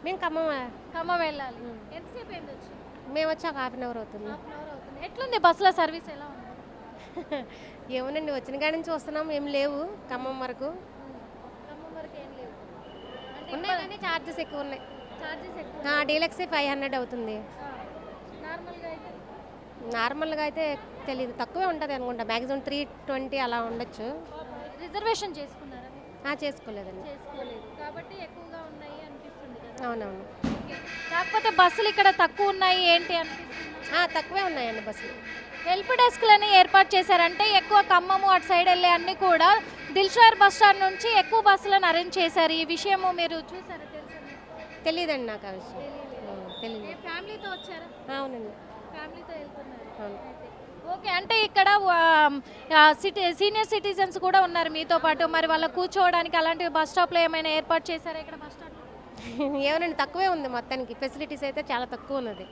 మేము ఖమ్మం ఖమ్మం వెళ్ళాలి. ఎంతసేపు అయింది వచ్చి? మేము వచ్చి ఒక 1/2 అవర్ అవుతుంది. హాఫ్ అన్ అవర్ అవుతుంది. ఎట్లుంది బస్సులో సర్వీస్ ఎలా ఉంది? ఏమోనండి వచ్చిన కాడి నుంచి వస్తున్నాం, ఏం లేవు ఖమ్మం వరకు. ఖమ్మం వరకు ఏం లేవు అంటే ఉన్నాయి కానీ ఛార్జెస్ ఎక్కువ ఉన్నాయి. చార్జెస్ ఎక్కువ. డీలక్సే 500 అవుతుంది. నార్మల్గా అయితే నార్మల్గా అయితే తెలియదు, తక్కువే ఉంటుంది అనుకుంటా, మ్యాక్సిమం 320 అలా ఉండొచ్చు. రిజర్వేషన్ చేసుకున్నారా మీరు? చేసుకోలేదండి. చేసుకోలేదు కాబట్టి ఎక్కువగా ఉన్నాయి అనిపిస్తుంది కదా. అవునవును. ఓకే. కాకపోతే బస్సులు ఇక్కడ తక్కువ ఉన్నాయి ఏంటి అనిపిస్తుంది? తక్కువే ఉన్నాయండి బస్సులు. హెల్ప్ డెస్క్లని ఏర్పాటు చేశారంటే ఎక్కువ ఖమ్మము అటు సైడ్ వెళ్ళే అన్ని కూడా దిల్షుఖ్నగర్ బస్ స్టాండ్ నుంచి ఎక్కువ బస్సులను అరేంజ్ చేశారు. ఈ విషయము మీరు చూసారా? తెలుసా మీకు? తెలియదండి నాకు ఆ విషయం. తెలియదు. ఏ ఫ్యామిలీతో వచ్చారా? అవునండి. ఫ్యామిలీతో వెళ్తున్నారు. అవును. అయితే ఓకే. అంటే ఇక్కడ సీనియర్ సిటిజన్స్ కూడా ఉన్నారు మీతో పాటు. మరి వాళ్ళ కూర్చోవడానికి అలాంటి బస్ స్టాప్లో ఏమైనా ఏర్పాటు చేశారా ఇక్కడ బస్ స్టాండ్? ఏమోనండి తక్కువే ఉంది, మొత్తానికి ఫెసిలిటీస్ అయితే చాలా తక్కువ ఉన్నది.